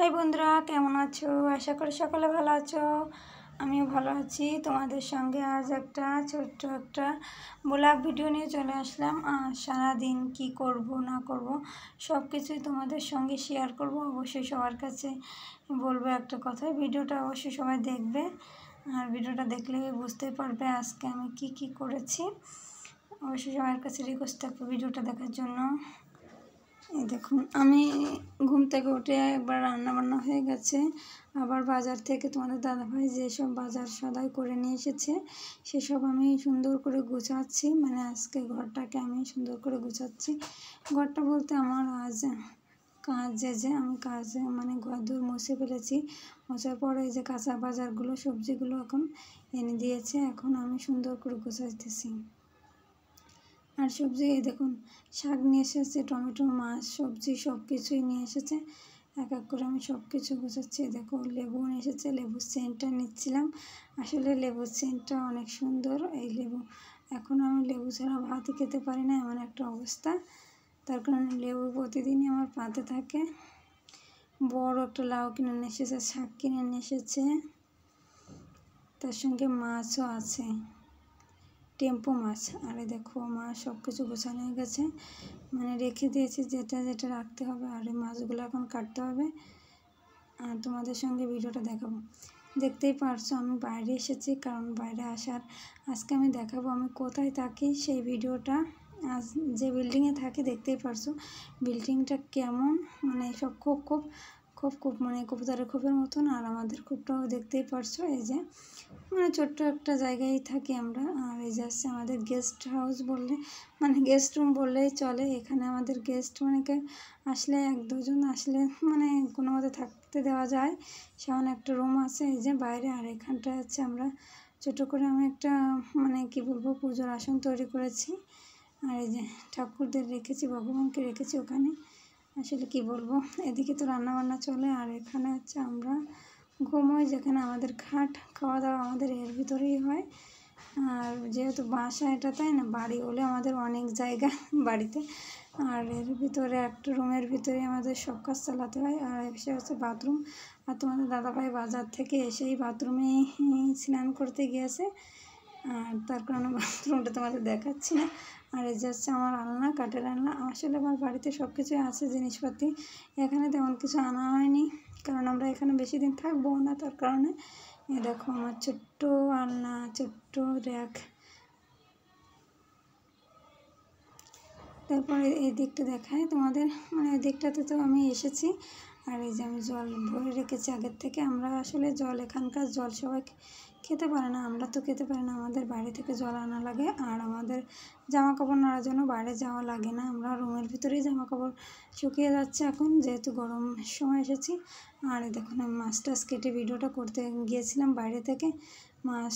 High বন্ধুরা, কেমন আছো? আশা করি সকলে ভালো আছো। আমিও ভালো আছি। তোমাদের সঙ্গে আজ একটা ছোট্ট একটা ব্লগ ভিডিও নিয়ে চলে আসলাম। আর সারাদিন কি করব না করব সব কিছুই তোমাদের সঙ্গে শেয়ার করব। অবশ্যই সবার কাছে বলবো একটা কথা, ভিডিওটা অবশ্যই সবাই দেখবে। আর ভিডিওটা দেখলে বুঝতেই পারবে আজকে আমি কি করেছি। অবশ্যই সবার কাছে রিকোয়েস্ট থাকবে ভিডিওটা দেখার জন্য। এই দেখুন, আমি ঘুম থেকে উঠে একবার রান্নাবান্না হয়ে গেছে। আবার বাজার থেকে তোমাদের দাদাভাই যেসব বাজার সদাই করে নিয়ে এসেছে সেসব আমি সুন্দর করে গুছাচ্ছি। মানে আজকে ঘরটাকে আমি সুন্দর করে গুছাচ্ছি। ঘরটা বলতে আমার আজ আমি কাজে মানে ঘরদোর মুছে ফেলেছি। মোছার পরে এই যে কাঁচা বাজারগুলো সবজিগুলো এখন এনে দিয়েছে, এখন আমি সুন্দর করে গুছাইতেছি। আর সবজি এই দেখুন, শাক নিয়ে এসেছে, টমেটো, মাছ, সবজি সব কিছুই নিয়ে এসেছে। এক এক করে আমি সব কিছু গুছাচ্ছি। দেখো, লেবু নিয়ে এসেছে, লেবুর সেন্টটা নিচ্ছিলাম। আসলে লেবুর সেন্টটা অনেক সুন্দর। এই লেবু এখন আমি লেবু ছাড়া ভাতই খেতে পারি না, এমন একটা অবস্থা। তার কারণে লেবু প্রতিদিনই আমার পাতে থাকে। বড় একটা লাউ কিনে নিয়ে এসেছে, শাক কিনে নিয়ে এসেছে, তার সঙ্গে মাছও আছে, টেম্পো মাছ। আর দেখো, মাছ সব কিছু গোছানো হয়ে গেছে, মানে রেখে দিয়েছি যেটা যেটা রাখতে হবে। আর এই মাছগুলো এখন কাটতে হবে আর তোমাদের সঙ্গে ভিডিওটা দেখাবো। দেখতেই পারছো আমি বাইরে এসেছি, কারণ বাইরে আজকে আমি দেখাবো আমি কোথায় থাকি। সেই ভিডিওটা আজ যে বিল্ডিংয়ে থাকি দেখতেই পারছো বিল্ডিংটা কেমন, মানে সব খুব মানে কবুতরের খোপের মতন। আর আমাদের খোপটাও দেখতেই পারছো, এই যে মানে ছোট্ট একটা জায়গায় থাকি আমরা। আর এই যে আসছে আমাদের গেস্ট হাউস বললে, মানে গেস্ট রুম বললেই চলে। এখানে আমাদের গেস্ট মানে আসলে এক দুজন আসলে মানে কোনো মতে থাকতে দেওয়া যায়, সেমন একটা রুম আছে এই যে বাইরে। আর এখানটা হচ্ছে আমরা ছোটো করে আমি একটা মানে কি বলবো পুজোর আসন তৈরি করেছি। আর এই যে ঠাকুরদের রেখেছি, ভগবানকে রেখেছি ওখানে। আসলে কি বলবো, এদিকে তো রান্নাবান্না চলে আর এখানে হচ্ছে আমরা ঘুমোই, যেখানে আমাদের খাট, খাওয়া দাওয়া আমাদের এর ভিতরেই হয়। আর যেহেতু বাসা এটা, তাই না, বাড়ি হলে আমাদের অনেক জায়গা বাড়িতে। আর এর ভিতরে একটা রুমের ভিতরে আমাদের সব কাজ চালাতে হয়। আর এসে হচ্ছে বাথরুম। আর তোমাদের দাদাভাই বাজার থেকে এসেই বাথরুমেই স্নান করতে গিয়েছে, আর তার কারণে বাথরুমটা তোমাদের দেখাচ্ছি না। আর এই যে হচ্ছে আমার আলনা, কাঠের আলনা। আসলে আমার বাড়িতে সব কিছুই আছে জিনিসপাতি, এখানে তেমন কিছু আনা হয়নি, কারণ আমরা এখানে বেশি দিন থাকবো না। তার কারণে এই দেখো আমার ছোট্ট আলনা, ছোট্ট র্যাক। তারপরে এই দিকটা দেখায় তোমাদের, মানে এই দিকটাতে তো আমি এসেছি। আর এই যে আমি জল ভরে রেখেছি আগের থেকে। আমরা আসলে জল, এখানকার জল সবাই খেতে পারে না, আমরা তো খেতে পারি না, আমাদের বাইরে থেকে জল আনা লাগে। আর আমাদের জামা কাপড় নাড়ার জন্য বাইরে যাওয়া লাগে না, আমরা রুমের ভিতরেই জামা কাপড় শুকিয়ে যাচ্ছে এখন, যেহেতু গরম সময় এসেছি। আর দেখুন, আমি মাছ টাছ কেটে ভিডিওটা করতে গিয়েছিলাম বাইরে থেকে। মাছ,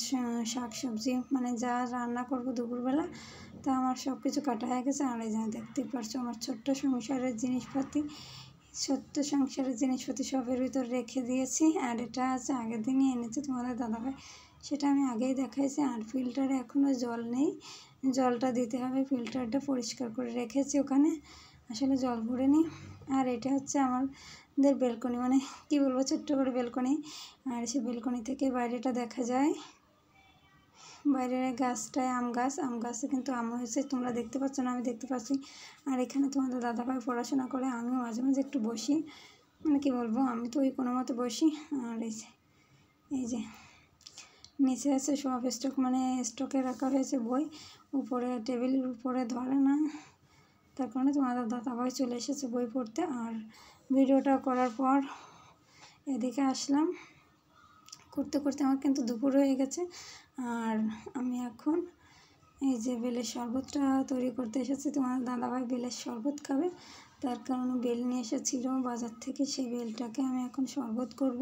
শাক সবজি মানে যা রান্না করবো দুপুরবেলা, তা আমার সব কিছু কাটা হয়ে গেছে। আর এই যে দেখতেই পারছো আমার ছোট্ট সংসারের জিনিসপাতি সবের ভিতর রেখে দিয়েছি। আর এটা আছে আগের দিনই এনেছে তোমাদের দাদাভাই, সেটা আমি আগেই দেখাইছি। আর ফিল্টারে এখনও জল নেই, জলটা দিতে হবে। ফিল্টারটা পরিষ্কার করে রেখেছি ওখানে, আসলে জল ভরে নিই। আর এটা হচ্ছে আমাদের বেলকনি, মানে কি বলবো, ছোট্ট করে বেলকনি। আর সে বেলকনি থেকে বাইরেটা দেখা যায়। বাইরের গাছটায় আম গাছে কিন্তু আম হয়েছে, তোমরা দেখতে পাচ্ছ না, আমি দেখতে পাচ্ছি। আর এখানে তোমাদের দাদাভাই পড়াশোনা করে, আমিও মাঝে মাঝে একটু বসি, মানে কি বলবো, আমি তো ওই কোনো মতো বসি। আর এই যে নিচে আছে সব স্টক, মানে স্টকে রাখা হয়েছে বই, উপরে টেবিলের উপরে ধরে না, তার কারণে তোমাদের দাদাভাই চলে এসেছে বই পড়তে। আর ভিডিওটা করার পর এদিকে আসলাম, করতে করতে আমার কিন্তু দুপুর হয়ে গেছে। আর আমি এখন এই যে বেলের শরবতটা তৈরি করতে এসেছি। তোমার দাদাভাই বেলের শরবত খাবে, তার কারণে বেল নিয়ে এসেছিলো বাজার থেকে, সেই বেলটাকে আমি এখন শরবত করব।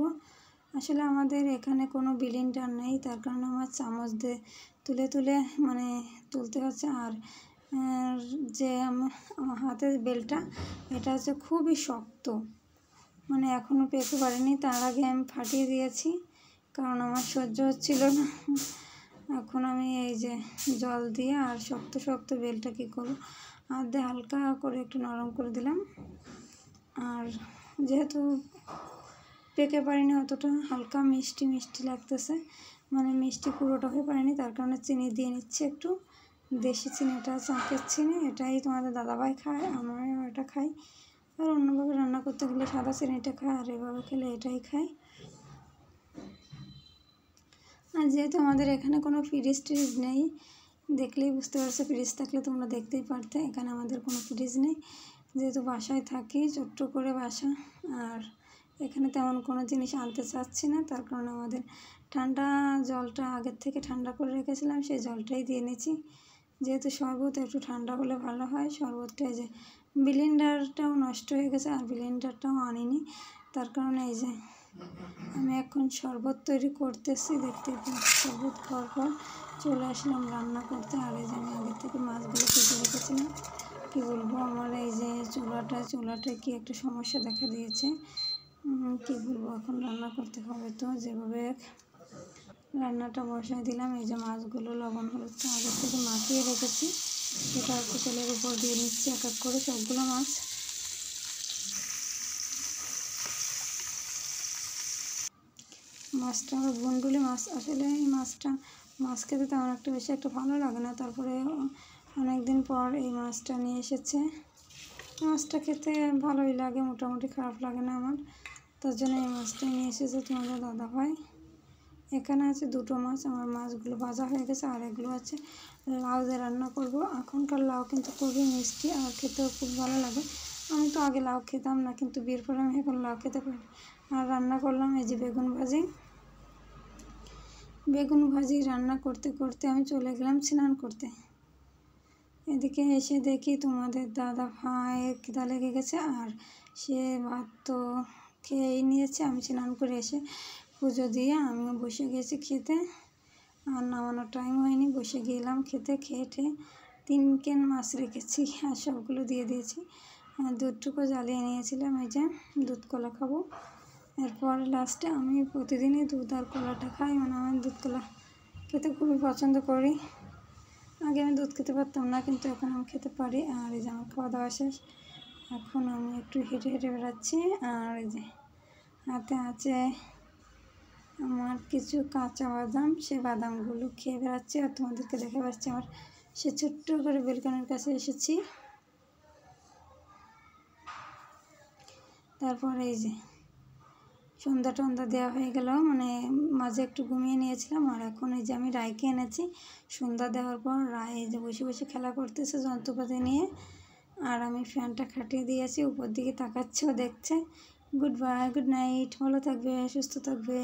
আসলে আমাদের এখানে কোনো বিলিন্ডার নেই, তার কারণে আমার চামচ দিয়ে তুলে মানে তুলতে হচ্ছে। আর যে আমার হাতের বেলটা, এটা হচ্ছে খুবই শক্ত, মানে এখনও পেতে পারিনি, তার আগে আমি ফাটিয়ে দিয়েছি, কারণ আমার সহ্য হচ্ছিল না। এখন আমি এই যে জল দিয়ে আর শক্ত বেলটা কী করবো, হাত দিয়ে হালকা করে একটু নরম করে দিলাম। আর যেহেতু পেকে পারিনি অতটা, হালকা মিষ্টি মিষ্টি লাগতেছে, মানে মিষ্টি পুরোটা হয়ে পারেনি, তার কারণে চিনি দিয়ে নিচ্ছি একটু। দেশি চিনি, এটা চাঁকের চিনি, এটাই তোমাদের দাদাভাই খায়, আমরাও এটা খাই। আর অন্যভাবে রান্না করতে গেলে সাদা চিনিটা খায়, আর এভাবে খেলে এটাই খাই। আর যেহেতু আমাদের এখানে কোনো ফ্রিজ ট্রিজ নেই, দেখলেই বুঝতে পারছো, ফ্রিজ থাকলে তোমরা দেখতেই পারতে, এখানে আমাদের কোনো ফ্রিজ নেই, যেহেতু বাসায় থাকি, ছোট্ট করে বাসা, আর এখানে তেমন কোনো জিনিস আনতে চাচ্ছি না, তার কারণে আমাদের ঠান্ডা জলটা আগের থেকে ঠান্ডা করে রেখেছিলাম, সেই জলটাই দিয়ে নিয়েছি। যেহেতু শরবত একটু ঠান্ডা হলে ভালো হয়, শরবতটা এই যে ব্লেন্ডারটাও নষ্ট হয়ে গেছে, আর ব্লেন্ডারটাও আনিনি, তার কারণে এই যে আমি এখন শরবত তৈরি করতেছি, দেখতে পাচ্ছি। শরবত খাওয়ার পর চলে আসলাম রান্না করতে। আর এই যে আমি আগের থেকে মাছগুলো কেটে রেখেছিলাম। কী বলবো, আমার এই যে চুলাটায় কি একটা সমস্যা দেখা দিয়েছে, কী বলবো, এখন রান্না করতে হবে, তো যেভাবে রান্নাটা বসাই দিলাম। এই যে মাছগুলো লবণ হলুদটা আগের থেকে মাখিয়ে রেখেছি, সেটা একটু তেলের উপর দিয়ে নিচ্ছি এক এক করে সবগুলো মাছ। মাছটা আমার বন্ডুলি মাছ, আসলে এই মাছ খেতে তেমন একটা বেশি একটা ভালো লাগে না, তারপরে অনেক দিন পর এই মাছটা নিয়ে এসেছে। মাছটা খেতে ভালোই লাগে, মোটামুটি খারাপ লাগে না আমার, তার জন্য এই মাছটা নিয়ে এসেছে তোমাদের দাদাভাই। এখানে আছে দুটো মাছ, আমার মাছগুলো ভাজা হয়ে গেছে, আর এগুলো আছে লাউ দিয়ে রান্না করব। এখনকার লাউ কিন্তু খুবই মিষ্টি আর খেতেও খুব ভালো লাগে। আমি তো আগে লাউ খেতাম না, কিন্তু বিয়ের পরে আমি এখন লাউ খেতে পারি। আর রান্না করলাম এই যে বেগুন ভাজি রান্না করতে করতে আমি চলে গেলাম স্নান করতে। এদিকে এসে দেখি তোমাদের দাদা ভাইয়ের খিদা লেগে গেছে, আর সে ভাত তো খেয়েই নিয়েছে। আমি স্নান করে এসে পুজো দিয়ে আমিও বসে গেছি খেতে, আর নামানোর টাইম হয়নি, বসে গেলাম খেতে। খেয়ে 3 কেন মাছ রেখেছি, আর সবগুলো দিয়ে দিয়েছি। দুধটুকু জ্বালিয়ে নিয়েছিলাম, এই যে দুধ কলা খাবো। এরপর লাস্টে আমি প্রতিদিনই দুধ আর কলাটা খাই, মানে আমি দুধ কলা খেতে খুবই পছন্দ করি। আগে আমি দুধ খেতে পারতাম না, কিন্তু এখন আমি খেতে পারি। আর এই যে আমার খাওয়া দাওয়া শেষ, এখন আমি একটু হেঁটে হেঁটে বেড়াচ্ছি। আর এই যে হাতে আছে আমার কিছু কাঁচা বাদাম, সে বাদামগুলো খেয়ে বেড়াচ্ছি, আর তোমাদেরকে দেখে বেড়াচ্ছি। আমার সে ছোট্ট করে বেলকনির কাছে এসেছি। তারপর এই যে সন্ধ্যা দেওয়া হয়ে গেল, মানে মাঝে একটু ঘুমিয়ে নিয়েছিলাম। আর এখন এই যে আমি রায়কে এনেছি, সন্ধ্যা দেওয়ার পর রায় এই যে বসে বসে খেলা করতেছে যন্ত্রপাতি নিয়ে, আর আমি ফ্যানটা খাটিয়ে দিয়েছি, উপর দিকে তাকাচ্ছে, ও দেখছে। গুড বাই, গুড নাইট, ভালো থাকবে, সুস্থ থাকবে।